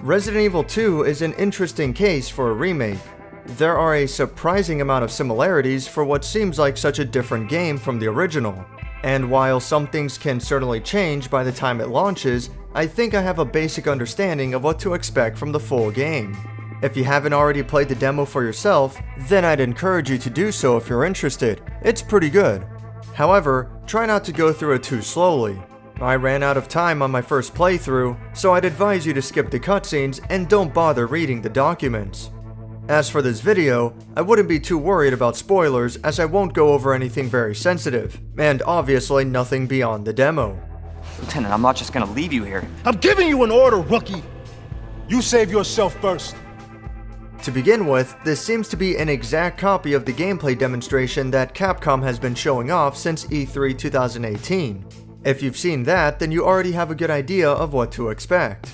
Resident Evil 2 is an interesting case for a remake. There are a surprising amount of similarities for what seems like such a different game from the original. And while some things can certainly change by the time it launches, I think I have a basic understanding of what to expect from the full game. If you haven't already played the demo for yourself, then I'd encourage you to do so if you're interested. It's pretty good. However, try not to go through it too slowly. I ran out of time on my first playthrough, so I'd advise you to skip the cutscenes and don't bother reading the documents. As for this video, I wouldn't be too worried about spoilers as I won't go over anything very sensitive, and obviously nothing beyond the demo. Lieutenant, I'm not just gonna leave you here. I'm giving you an order, rookie! You save yourself first. To begin with, this seems to be an exact copy of the gameplay demonstration that Capcom has been showing off since E3 2018. If you've seen that, then you already have a good idea of what to expect.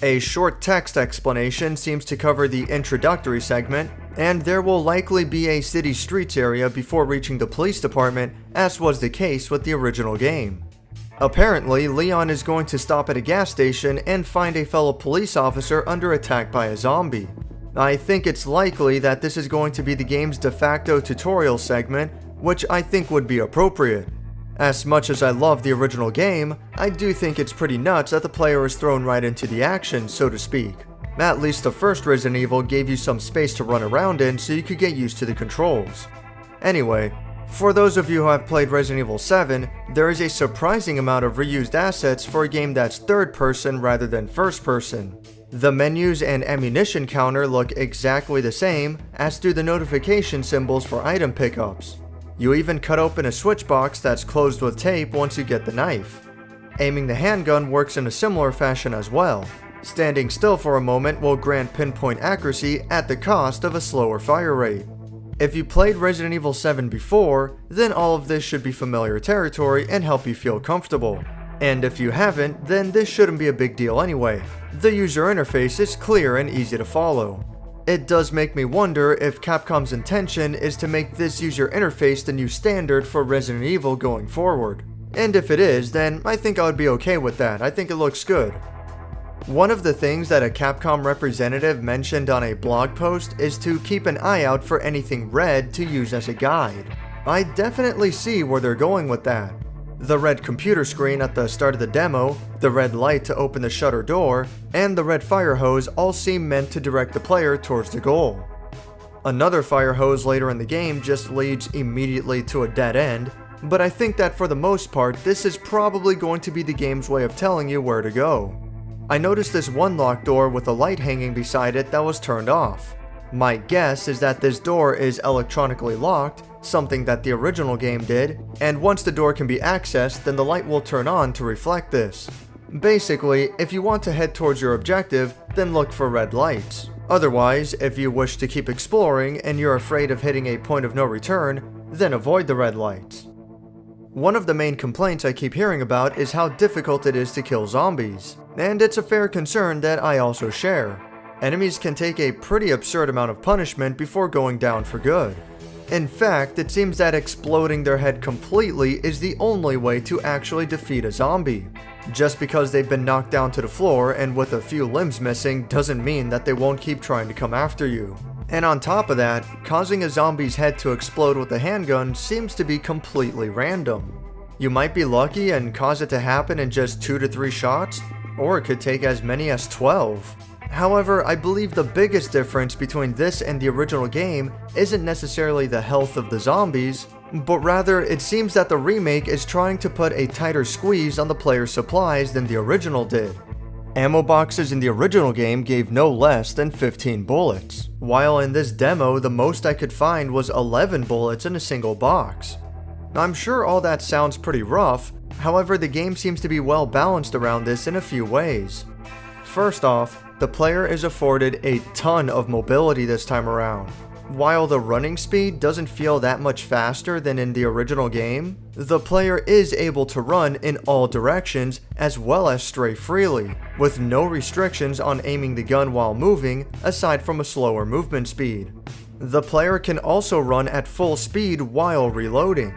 A short text explanation seems to cover the introductory segment, and there will likely be a city streets area before reaching the police department, as was the case with the original game. Apparently, Leon is going to stop at a gas station and find a fellow police officer under attack by a zombie. I think it's likely that this is going to be the game's de facto tutorial segment, which I think would be appropriate. As much as I love the original game, I do think it's pretty nuts that the player is thrown right into the action, so to speak. At least the first Resident Evil gave you some space to run around in so you could get used to the controls. Anyway, for those of you who have played Resident Evil 7, there is a surprising amount of reused assets for a game that's third person rather than first person. The menus and ammunition counter look exactly the same, as do the notification symbols for item pickups. You even cut open a switch box that's closed with tape once you get the knife. Aiming the handgun works in a similar fashion as well. Standing still for a moment will grant pinpoint accuracy at the cost of a slower fire rate. If you played Resident Evil 7 before, then all of this should be familiar territory and help you feel comfortable. And if you haven't, then this shouldn't be a big deal anyway. The user interface is clear and easy to follow. It does make me wonder if Capcom's intention is to make this user interface the new standard for Resident Evil going forward. And if it is, then I think I would be okay with that. I think it looks good. One of the things that a Capcom representative mentioned on a blog post is to keep an eye out for anything red to use as a guide. I definitely see where they're going with that. The red computer screen at the start of the demo, the red light to open the shutter door, and the red fire hose all seem meant to direct the player towards the goal. Another fire hose later in the game just leads immediately to a dead end, but I think that for the most part this is probably going to be the game's way of telling you where to go. I noticed this one locked door with a light hanging beside it that was turned off. My guess is that this door is electronically locked, something that the original game did, and once the door can be accessed, then the light will turn on to reflect this. Basically, if you want to head towards your objective, then look for red lights. Otherwise, if you wish to keep exploring and you're afraid of hitting a point of no return, then avoid the red lights. One of the main complaints I keep hearing about is how difficult it is to kill zombies, and it's a fair concern that I also share. Enemies can take a pretty absurd amount of punishment before going down for good. In fact, it seems that exploding their head completely is the only way to actually defeat a zombie. Just because they've been knocked down to the floor and with a few limbs missing doesn't mean that they won't keep trying to come after you. And on top of that, causing a zombie's head to explode with a handgun seems to be completely random. You might be lucky and cause it to happen in just 2 to 3 shots, or it could take as many as 12. However, I believe the biggest difference between this and the original game isn't necessarily the health of the zombies, but rather it seems that the remake is trying to put a tighter squeeze on the player's supplies than the original did. Ammo boxes in the original game gave no less than 15 bullets, while in this demo the most I could find was 11 bullets in a single box. I'm sure all that sounds pretty rough, however the game seems to be well balanced around this in a few ways. First off, the player is afforded a ton of mobility this time around. While the running speed doesn't feel that much faster than in the original game, the player is able to run in all directions as well as stray freely, with no restrictions on aiming the gun while moving aside from a slower movement speed. The player can also run at full speed while reloading.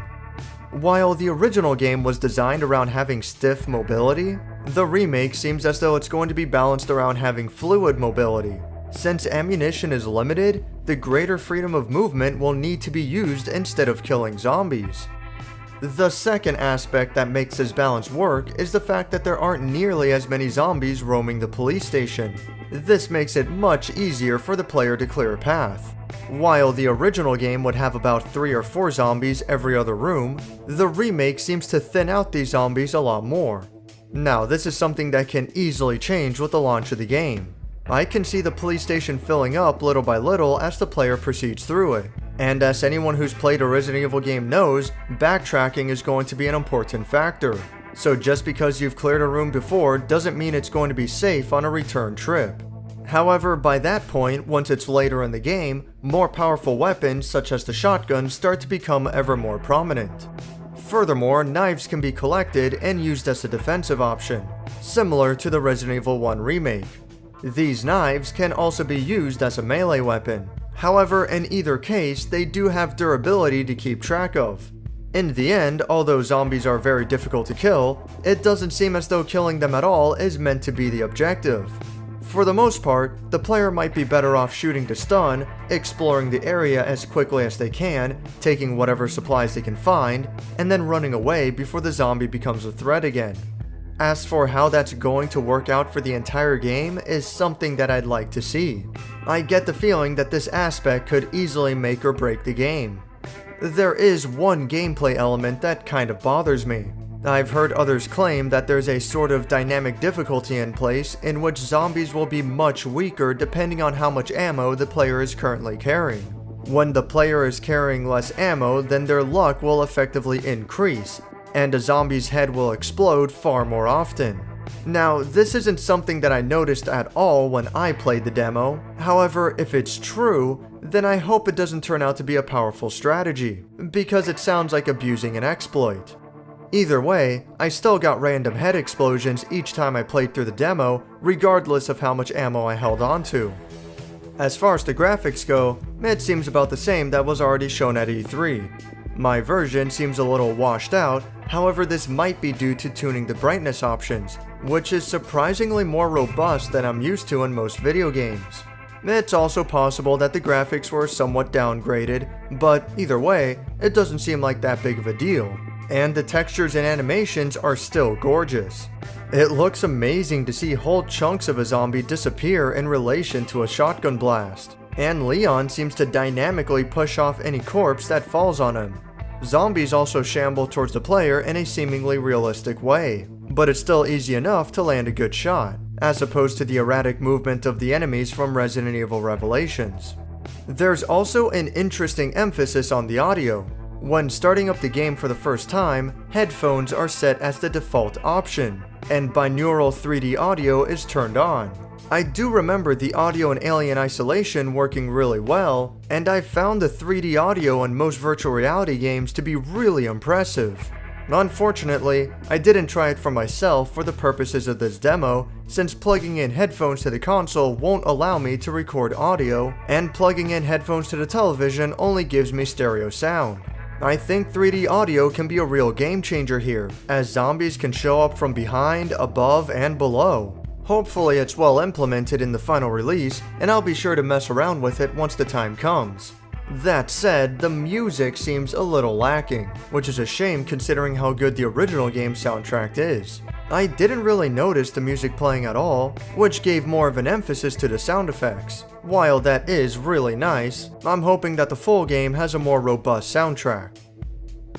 While the original game was designed around having stiff mobility, The remake seems as though it's going to be balanced around having fluid mobility. Since ammunition is limited, the greater freedom of movement will need to be used instead of killing zombies. The second aspect that makes this balance work is the fact that there aren't nearly as many zombies roaming the police station. This makes it much easier for the player to clear a path. While the original game would have about 3 or 4 zombies every other room, the remake seems to thin out these zombies a lot more. Now, this is something that can easily change with the launch of the game. I can see the police station filling up little by little as the player proceeds through it. And as anyone who's played a Resident Evil game knows, backtracking is going to be an important factor. So just because you've cleared a room before doesn't mean it's going to be safe on a return trip. However, by that point, once it's later in the game, more powerful weapons such as the shotgun start to become ever more prominent. Furthermore, knives can be collected and used as a defensive option, similar to the Resident Evil 1 remake. These knives can also be used as a melee weapon. However, in either case, they do have durability to keep track of. In the end, although zombies are very difficult to kill, it doesn't seem as though killing them at all is meant to be the objective. For the most part, the player might be better off shooting to stun, exploring the area as quickly as they can, taking whatever supplies they can find, and then running away before the zombie becomes a threat again. As for how that's going to work out for the entire game is something that I'd like to see. I get the feeling that this aspect could easily make or break the game. There is one gameplay element that kind of bothers me. I've heard others claim that there's a sort of dynamic difficulty in place in which zombies will be much weaker depending on how much ammo the player is currently carrying. When the player is carrying less ammo, then their luck will effectively increase, and a zombie's head will explode far more often. Now, this isn't something that I noticed at all when I played the demo. However, if it's true, then I hope it doesn't turn out to be a powerful strategy, because it sounds like abusing an exploit. Either way, I still got random head explosions each time I played through the demo, regardless of how much ammo I held onto. As far as the graphics go, it seems about the same that was already shown at E3. My version seems a little washed out, however this might be due to tuning the brightness options, which is surprisingly more robust than I'm used to in most video games. It's also possible that the graphics were somewhat downgraded, but either way, it doesn't seem like that big of a deal. And the textures and animations are still gorgeous. It looks amazing to see whole chunks of a zombie disappear in relation to a shotgun blast, and Leon seems to dynamically push off any corpse that falls on him. Zombies also shamble towards the player in a seemingly realistic way, but it's still easy enough to land a good shot, as opposed to the erratic movement of the enemies from Resident Evil Revelations. There's also an interesting emphasis on the audio. When starting up the game for the first time, headphones are set as the default option, and binaural 3D audio is turned on. I do remember the audio in Alien Isolation working really well, and I found the 3D audio in most virtual reality games to be really impressive. Unfortunately, I didn't try it for myself for the purposes of this demo, since plugging in headphones to the console won't allow me to record audio, and plugging in headphones to the television only gives me stereo sound. I think 3D audio can be a real game changer here, as zombies can show up from behind, above, and below. Hopefully it's well implemented in the final release, and I'll be sure to mess around with it once the time comes. That said, the music seems a little lacking, which is a shame considering how good the original game soundtrack is. I didn't really notice the music playing at all, which gave more of an emphasis to the sound effects. While that is really nice, I'm hoping that the full game has a more robust soundtrack.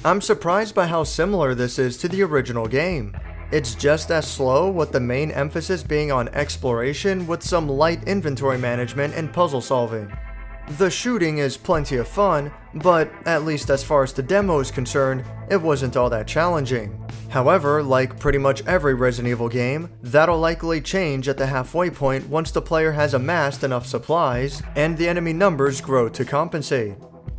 I'm surprised by how similar this is to the original game. It's just as slow, with the main emphasis being on exploration with some light inventory management and puzzle solving. The shooting is plenty of fun, but at least as far as the demo is concerned, it wasn't all that challenging. However, like pretty much every Resident Evil game, that'll likely change at the halfway point once the player has amassed enough supplies, and the enemy numbers grow to compensate.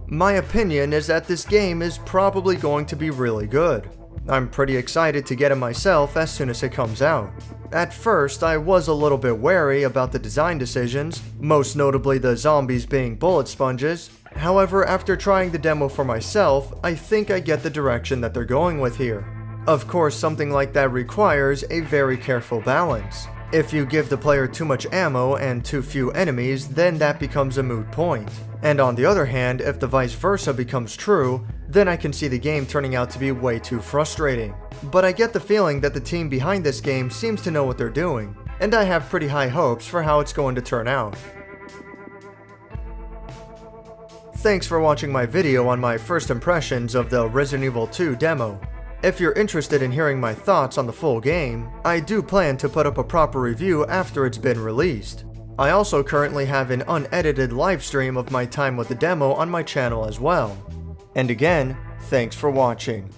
My opinion is that this game is probably going to be really good. I'm pretty excited to get it myself as soon as it comes out. At first, I was a little bit wary about the design decisions, most notably the zombies being bullet sponges. However, after trying the demo for myself, I think I get the direction that they're going with here. Of course, something like that requires a very careful balance. If you give the player too much ammo and too few enemies, then that becomes a moot point. And on the other hand, if the vice versa becomes true, then I can see the game turning out to be way too frustrating. But I get the feeling that the team behind this game seems to know what they're doing, and I have pretty high hopes for how it's going to turn out. Thanks for watching my video on my first impressions of the Resident Evil 2 demo. If you're interested in hearing my thoughts on the full game, I do plan to put up a proper review after it's been released. I also currently have an unedited live stream of my time with the demo on my channel as well. And again, thanks for watching.